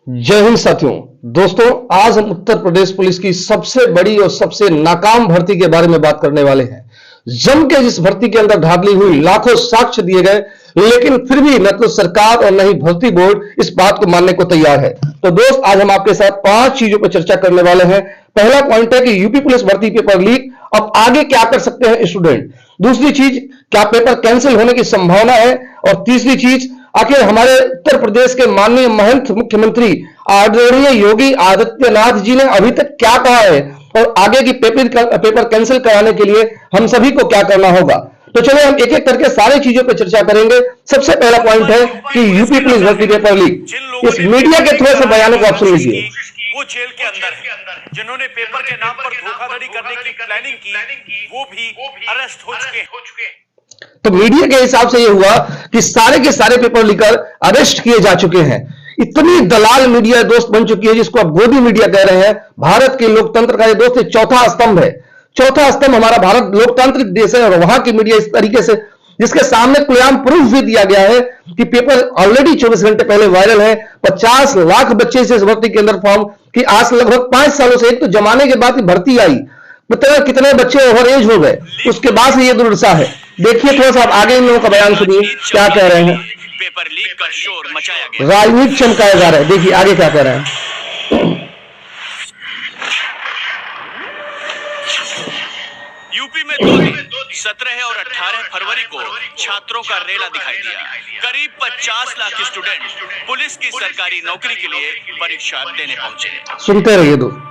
जय हिंद साथियों। दोस्तों, आज हम उत्तर प्रदेश पुलिस की सबसे बड़ी और सबसे नाकाम भर्ती के बारे में बात करने वाले हैं। जम के जिस भर्ती के अंदर धांधली हुई, लाखों साक्ष्य दिए गए, लेकिन फिर भी न तो सरकार और न ही भर्ती बोर्ड इस बात को मानने को तैयार है। तो दोस्त, आज हम आपके साथ 5 चीजों पर चर्चा करने वाले हैं। पहला पॉइंट है कि यूपी पुलिस भर्ती पेपर लीक, अब आगे क्या कर सकते हैं स्टूडेंट। दूसरी चीज, क्या पेपर कैंसिल होने की संभावना है। और तीसरी चीज, आखिर हमारे उत्तर प्रदेश के माननीय महंत मुख्यमंत्री आदरणीय योगी आदित्यनाथ जी ने अभी तक क्या कहा है और आगे की पेपर कैंसिल कराने के लिए हम सभी को क्या करना होगा। तो चलो हम एक एक करके सारी चीजों पर चर्चा करेंगे। सबसे पहला पॉइंट है कि यूपी पुलिस भर्ती पेपर लीक। इस मीडिया के थोड़े से बयानों को आप सुन लीजिए। वो जेल के अंदर है। जिन्होंने पेपर के नाम पर धोखाधड़ी करने की प्लानिंग की, वो भी अरेस्ट हो चुके हैं। तो मीडिया के हिसाब से यह हुआ कि सारे के सारे पेपर लीकर अरेस्ट किए जा चुके हैं। इतनी दलाल मीडिया दोस्त बन चुकी है, जिसको आप गोदी मीडिया कह रहे हैं। भारत के लोकतंत्र का ये दोस्त चौथा स्तंभ है। चौथा स्तंभ हमारा भारत लोकतांत्रिक देश है, और वहां की मीडिया इस तरीके से, जिसके सामने खुलेआम प्रूफ भी दिया गया है कि पेपर ऑलरेडी 24 घंटे पहले वायरल है। 50 लाख बच्चे से इस भर्ती के अंदर फॉर्म की आज लगभग 5 सालों से, एक तो जमाने के बाद भर्ती आई, मतलब कितने बच्चे ओवर एज हो गए, उसके बाद से ये दुर्दशा है। देखिए थोड़ा सा आप आगे इन लोगों का बयान सुनिए, क्या कह रहे हैं। पेपर लीक का शोर मचाया गया, राजनीति चमकाया जा रहा है। देखिए आगे क्या कह रहे हैं। यूपी में 2 17 और 18 फरवरी को छात्रों का रेला दिखाई दिया। करीब 50 लाख स्टूडेंट पुलिस की सरकारी नौकरी के लिए परीक्षा देने पहुंचे। सुनते रहिए दोस्त।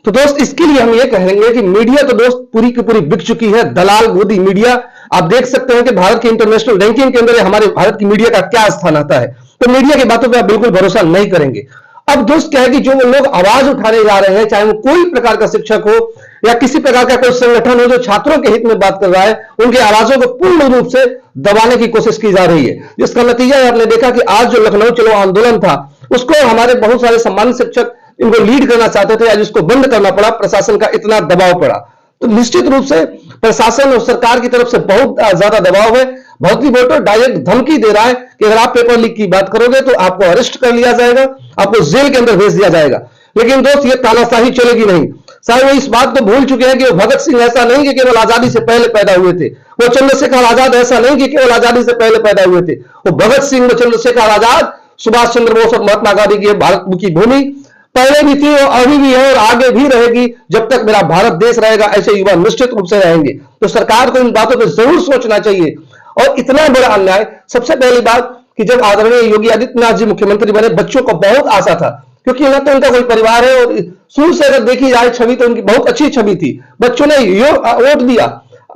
तो दोस्त, इसके लिए हम ये कहेंगे कि मीडिया तो दोस्त पूरी की पूरी बिक चुकी है, दलाल गोदी मीडिया। आप देख सकते हैं कि भारत की इंटरनेशनल रैंकिंग के अंदर हमारे भारत की मीडिया का क्या स्थान आता है। तो मीडिया की बातों पे आप बिल्कुल भरोसा नहीं करेंगे। अब दोस्त क्या है कि जो लोग आवाज उठाने जा रहे हैं, चाहे वो कोई प्रकार का शिक्षक हो या किसी प्रकार का कोई संगठन हो जो छात्रों के हित में बात कर रहा है, उनकी आवाजों को पूर्ण रूप से दबाने की कोशिश की जा रही है। जिसका नतीजा आपने देखा कि आज जो लखनऊ चलो आंदोलन था, उसको हमारे बहुत सारे सम्मानित शिक्षक इनको लीड करना चाहते थे, आज उसको बंद करना पड़ा। प्रशासन का इतना दबाव पड़ा। तो निश्चित रूप से प्रशासन और सरकार की तरफ से बहुत ज्यादा दबाव है। भर्ती बोर्ड डायरेक्ट धमकी दे रहा है कि अगर आप पेपर लीक की बात करोगे तो आपको अरेस्ट कर लिया जाएगा, आपको जेल के अंदर भेज दिया जाएगा। लेकिन दोस्त, ये तानाशाही चलेगी नहीं। शायद वो इस बात को भूल चुके हैं कि वो भगत सिंह ऐसा नहीं कि केवल आजादी से पहले पैदा हुए थे, वो चंद्रशेखर आजाद ऐसा नहीं कि केवल आजादी से पहले पैदा हुए थे। वो भगत सिंह, वो चंद्रशेखर आजाद, सुभाष चंद्र बोस और महात्मा गांधी की भारत की भूमि पहले भी थी और अभी भी है और आगे भी रहेगी। जब तक मेरा भारत देश रहेगा, ऐसे युवा निश्चित रूप से रहेंगे। तो सरकार को इन बातों पर जरूर सोचना चाहिए। और इतना बड़ा अन्याय, सबसे पहली बात कि जब आदरणीय योगी आदित्यनाथ जी मुख्यमंत्री बने, बच्चों को बहुत आशा था, क्योंकि ना तो उनका कोई परिवार है और शुरू से अगर देखी जाए छवि तो उनकी बहुत अच्छी छवि थी। बच्चों ने वोट दिया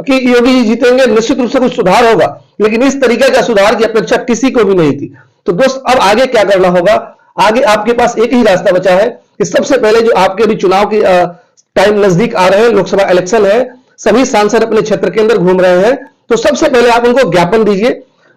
कि योगी जी जीतेंगे, निश्चित रूप से कुछ सुधार होगा। लेकिन इस तरीके का सुधार की अपेक्षा किसी को भी नहीं थी। तो दोस्त, अब आगे क्या करना होगा। आगे आपके पास एक ही रास्ता बचा है कि सबसे पहले जो आपके अभी चुनाव की टाइम नजदीक आ रहे हैं, लोकसभा इलेक्शन है, सभी सांसद अपने क्षेत्र के अंदर घूम रहे हैं। तो सबसे पहले आप उनको ज्ञापन दीजिए।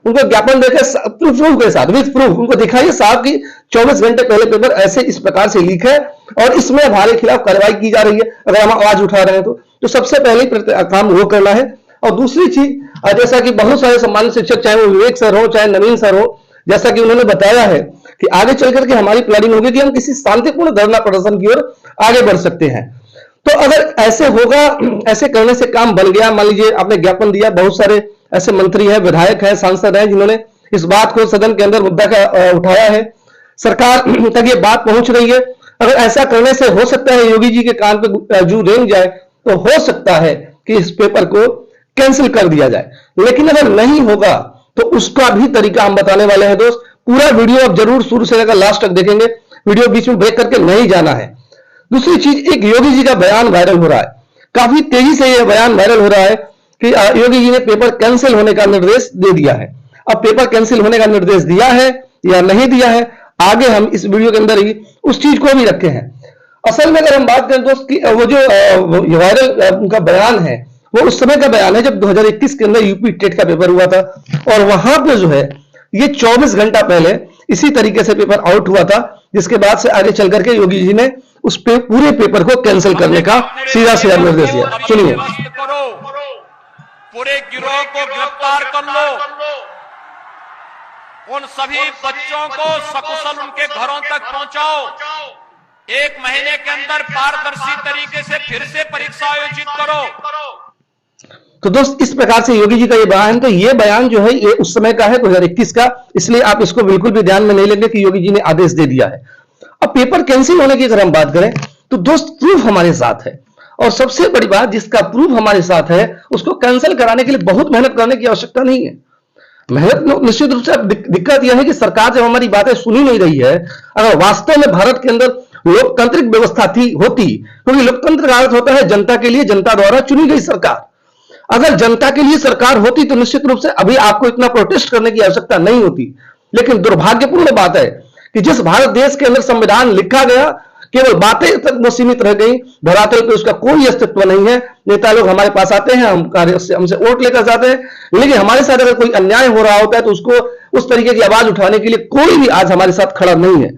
उनको ज्ञापन देकर प्रूफ के साथ, विद प्रूफ उनको दिखाइए साहब कि 24 घंटे पहले पेपर ऐसे इस प्रकार से लीक है और इसमें हमारे खिलाफ कार्रवाई की जा रही है, अगर हम आवाज उठा रहे हैं तो सबसे पहले काम वो करना है। और दूसरी चीज, जैसा कि बहुत सारे सम्मानित शिक्षक, चाहे वो विवेक सर हो चाहे नवीन सर हो, जैसा कि उन्होंने बताया है कि आगे चलकर के हमारी प्लानिंग होगी कि हम किसी शांतिपूर्ण धरना प्रदर्शन की ओर आगे बढ़ सकते हैं। तो अगर ऐसे होगा, ऐसे करने से काम बन गया, मान लीजिए आपने ज्ञापन दिया, बहुत सारे ऐसे मंत्री हैं, विधायक हैं, सांसद हैं जिन्होंने इस बात को सदन के अंदर मुद्दा का उठाया है, सरकार तक ये बात पहुंच रही है। अगर ऐसा करने से हो सकता है योगी जी के कान पे जू रेंग जाए, तो हो सकता है कि इस पेपर को कैंसिल कर दिया जाए। लेकिन अगर नहीं होगा तो उसका भी तरीका हम बताने वाले हैं दोस्त। पूरा वीडियो आप जरूर शुरू से लेकर लास्ट तक देखेंगे, वीडियो बीच में ब्रेक करके नहीं जाना है। दूसरी चीज, एक योगी जी का बयान वायरल हो रहा है, काफी तेजी से यह बयान वायरल हो रहा है कि योगी जी ने पेपर कैंसिल होने का निर्देश दे दिया है। अब पेपर कैंसिल होने का निर्देश दिया है या नहीं दिया है, आगे हम इस वीडियो के अंदर ही उस चीज को भी रखे हैं। असल में अगर हम बात करें दोस्त की, वो जो वायरल उनका बयान है, वो उस समय का बयान है जब 2021 के अंदर यूपी टेट का पेपर हुआ था, और वहां पे जो है ये 24 घंटा पहले इसी तरीके से पेपर आउट हुआ था, जिसके बाद से आगे चल करके योगी जी ने उस पूरे पेपर को कैंसिल करने का सीधा सीधा निर्देश दिया। सुनिए। पूरे गिरोह को गिरफ्तार कर लो, उन सभी बच्चों को सकुशल उनके घरों तक पहुंचाओ। 1 महीने के अंदर पारदर्शी तरीके से फिर से परीक्षा आयोजित करो। तो दोस्त इस प्रकार से योगी जी का ये बयान, तो ये बयान जो है ये उस समय का है 2021 का, इसलिए आप इसको बिल्कुल भी ध्यान में नहीं लेंगे कि योगी जी ने आदेश दे दिया है। अब पेपर कैंसिल होने की अगर हम बात करें तो दोस्त प्रूफ हमारे साथ है, और सबसे बड़ी बात जिसका प्रूफ हमारे साथ है उसको कैंसिल कराने के लिए बहुत मेहनत करने की आवश्यकता नहीं है। मेहनत निश्चित रूप से दिक्कत यह है कि सरकार जब हमारी बातें सुनी नहीं रही है, अगर वास्तव में भारत के अंदर लोकतांत्रिक व्यवस्था होती, क्योंकि लोकतंत्र का अर्थ होता है जनता के लिए जनता द्वारा चुनी गई सरकार। अगर जनता के लिए सरकार होती तो निश्चित रूप से अभी आपको इतना प्रोटेस्ट करने की आवश्यकता नहीं होती। लेकिन दुर्भाग्यपूर्ण बात है कि जिस भारत देश के अंदर संविधान लिखा गया केवल बातें तक वो सीमित रह गई, धरातल पे उसका कोई अस्तित्व नहीं है। नेता लोग हमारे पास आते हैं, हमसे वोट लेकर जाते हैं, लेकिन हमारे साथ अगर कोई अन्याय हो रहा होता है तो उसको उस तरीके की आवाज उठाने के लिए कोई भी आज हमारे साथ खड़ा नहीं है।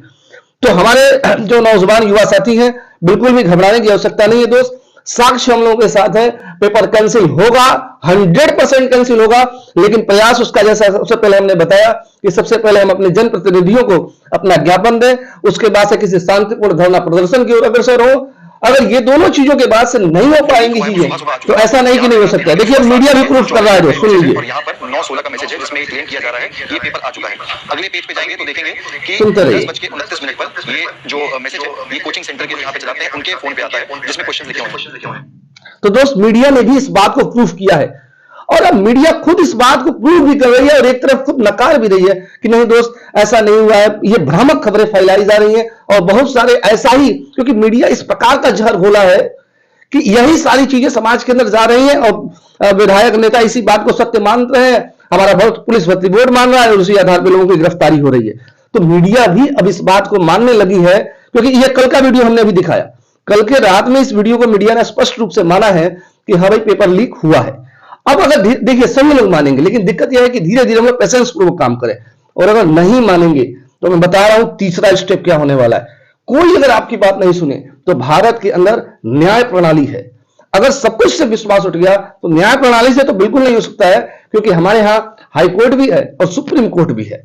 तो हमारे जो नौजवान युवा साथी हैं, बिल्कुल भी घबराने की आवश्यकता नहीं है दोस्त। साक्ष्य हम लोगों के साथ है, पेपर कैंसिल होगा, 100% कैंसिल होगा, लेकिन प्रयास उसका जैसा सबसे पहले हमने बताया कि सबसे पहले हम अपने जनप्रतिनिधियों को अपना ज्ञापन दें, उसके बाद से किसी शांतिपूर्ण धरना प्रदर्शन की ओर अग्रसर हो। अगर ये दोनों चीजों के बाद से नहीं हो पाएंगी चीजें तो ऐसा नहीं कि नहीं हो सकता है। देखिए मीडिया भी प्रूफ कर रहा है, सुन लीजिए। और यहाँ पर 9:16 का मैसेज है जिसमें क्लेम किया जा रहा है ये पेपर आ चुका है। अगले पेज पे जाएंगे तो देखेंगे कि 10:29 पर ये जो मैसेज है ये कोचिंग सेंटर के यहाँ पे चलाते हैं उनके फोन पे आता है जिसमें क्वेश्चन लिखे हुए हैं। तो दोस्त मीडिया ने भी इस बात को प्रूफ किया है, और अब मीडिया खुद इस बात को प्रूव भी कर रही है और एक तरफ खुद नकार भी रही है कि नहीं दोस्त ऐसा नहीं हुआ है, ये भ्रामक खबरें फैलाई जा रही हैं। और बहुत सारे ऐसा ही, क्योंकि मीडिया इस प्रकार का जहर घोला है कि यही सारी चीजें समाज के अंदर जा रही हैं, और विधायक नेता इसी बात को सत्य मान रहे हैं, हमारा बहुत पुलिस भर्ती बोर्ड मान रहा है, और उसी आधार पर लोगों की गिरफ्तारी हो रही है। तो मीडिया भी अब इस बात को मानने लगी है, क्योंकि यह कल का वीडियो हमने अभी दिखाया। कल के रात में इस वीडियो को मीडिया ने स्पष्ट रूप से माना है कि हाँ भाई पेपर लीक हुआ है। अब अगर देखिए सभी लोग मानेंगे, लेकिन दिक्कत यह है कि धीरे धीरे हम लोग पेशेंस पूर्वक काम करें, और अगर नहीं मानेंगे तो मैं बता रहा हूं तीसरा स्टेप क्या होने वाला है। कोई अगर आपकी बात नहीं सुने तो भारत के अंदर न्याय प्रणाली है, अगर सब कुछ से विश्वास उठ गया तो न्याय प्रणाली से तो बिल्कुल नहीं हो सकता है, क्योंकि हमारे यहां हाई कोर्ट भी है और सुप्रीम कोर्ट भी है।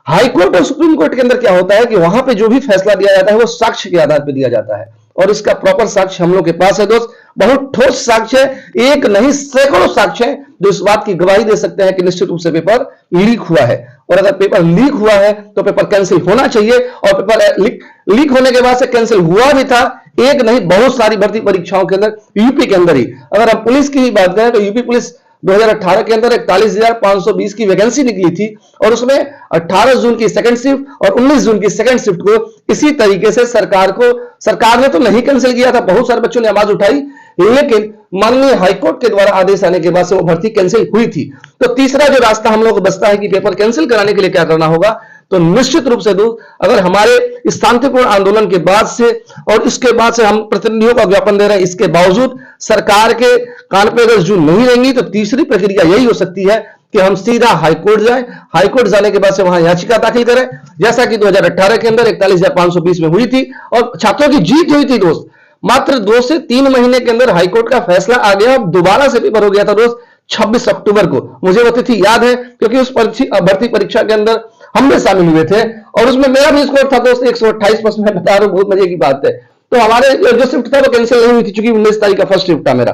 हाई कोर्ट और सुप्रीम कोर्ट के अंदर क्या होता है कि वहां पे जो भी फैसला दिया जाता है वो साक्ष्य के आधार पर दिया जाता है, और इसका प्रॉपर साक्ष्य हम लोग के पास है दोस्त। बहुत ठोस साक्ष्य है, एक नहीं सैकड़ों साक्ष्य है जो इस बात की गवाही दे सकते हैं कि निश्चित रूप से पेपर लीक हुआ है। और अगर पेपर लीक हुआ है तो पेपर कैंसिल होना चाहिए, और पेपर लीक होने के बाद से कैंसिल हुआ भी था, एक नहीं बहुत सारी भर्ती परीक्षाओं के अंदर यूपी के अंदर ही। अगर हम पुलिस की बात करें तो यूपी पुलिस 2018 के अंदर 41,520 की वैकेंसी निकली थी, और उसमें 18 जून की सेकंड शिफ्ट और 19 जून की सेकंड शिफ्ट को इसी तरीके से सरकार ने तो नहीं कैंसिल किया था, बहुत सारे बच्चों ने आवाज उठाई, लेकिन माननीय हाईकोर्ट के द्वारा आदेश आने के बाद से वो भर्ती कैंसिल हुई थी। तो तीसरा जो रास्ता हम लोग को बचता है कि पेपर कैंसिल कराने के लिए क्या करना होगा, तो निश्चित रूप से अगर हमारे इस शांतिपूर्ण आंदोलन के बाद से और इसके बाद से हम प्रतिनिधियों का ज्ञापन दे रहे हैं, इसके बावजूद सरकार के कान पे अगर जू नहीं रहेंगी तो तीसरी प्रक्रिया यही हो सकती है कि हम सीधा हाईकोर्ट जाएं, हाईकोर्ट जाने के बाद से वहां याचिका दाखिल करें, जैसा कि 2018 के अंदर 41,520 में हुई थी और छात्रों की जीत हुई थी दोस्त। मात्र 2 से 3 महीने के अंदर हाईकोर्ट का फैसला आ गया, दोबारा से पेपर हो गया था दोस्त 26 अक्टूबर को। मुझे वो तिथि याद है क्योंकि उस भर्ती परीक्षा के अंदर हम भी शामिल हुए थे, और उसमें मेरा भी स्कोर था दोस्त 128 मैं बता रहा हूं, बहुत मजे की बात है। तो हमारे जो शिफ्ट था वो कैंसिल नहीं हुई थी, चूंकि 19 तारीख का फर्स्ट शिफ्ट था मेरा।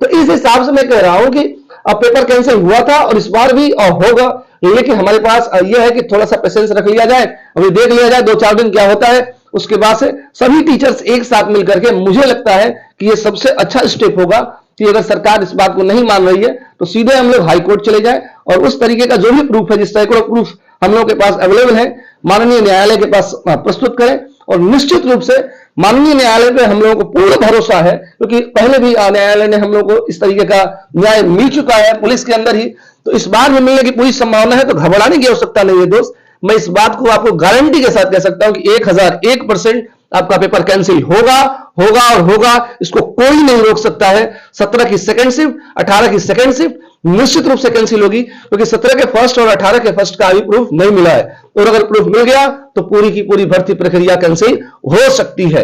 तो इस हिसाब से मैं कह रहा हूं कि अब पेपर कैंसिल हुआ था और इस बार भी होगा, लेकिन हमारे पास यह है कि थोड़ा सा पेशेंस रख लिया जाए, अभी देख लिया जाए 2-4 दिन क्या होता है। उसके बाद से सभी टीचर्स एक साथ मिलकर के, मुझे लगता है कि यह सबसे अच्छा स्टेप होगा कि अगर सरकार इस बात को नहीं मान रही है तो सीधे हम लोग हाईकोर्ट चले जाए, और उस तरीके का जो भी प्रूफ है, जिस सैकड़ों प्रूफ हम लोग के पास अवेलेबल है, माननीय न्यायालय के पास प्रस्तुत करें। और निश्चित रूप से माननीय न्यायालय पे हम लोगों को पूर्ण भरोसा है, क्योंकि पहले भी न्यायालय ने हम लोग को इस तरीके का न्याय मिल चुका है पुलिस के अंदर ही, तो इस बार भी मिलने की पूरी संभावना है। तो घबराने की आवश्यकता नहीं है दोस्त, मैं इस बात को आपको गारंटी के साथ कह सकता हूं कि 1001% आपका पेपर कैंसिल होगा और होगा, इसको कोई नहीं रोक सकता है। 17 की सेकंड शिफ्ट, 18 की सेकंड शिफ्ट निश्चित रूप से कैंसिल होगी, क्योंकि 17 के फर्स्ट और 18 के फर्स्ट का अभी प्रूफ नहीं मिला है, और अगर प्रूफ मिल गया तो पूरी की पूरी भर्ती प्रक्रिया कैंसिल हो सकती है।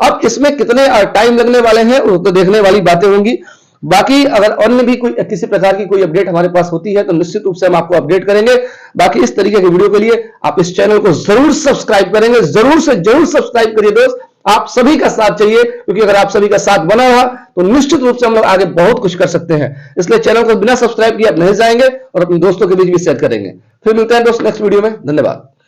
अब इसमें कितने टाइम लगने वाले हैं वो तो देखने वाली बातें होंगी। बाकी अगर अन्य भी कोई किसी प्रकार की कोई अपडेट हमारे पास होती है तो निश्चित रूप से हम आपको अपडेट करेंगे। बाकी इस तरीके की वीडियो के लिए आप इस चैनल को जरूर सब्सक्राइब करेंगे, जरूर से जरूर सब्सक्राइब करिए दोस्त। आप सभी का साथ चाहिए, क्योंकि अगर आप सभी का साथ बना रहा तो निश्चित रूप से हम लोग आगे बहुत कुछ कर सकते हैं। इसलिए चैनल को बिना सब्सक्राइब किए आप नहीं जाएंगे और अपने दोस्तों के बीच भी शेयर करेंगे। फिर मिलते हैं दोस्त नेक्स्ट वीडियो में। धन्यवाद।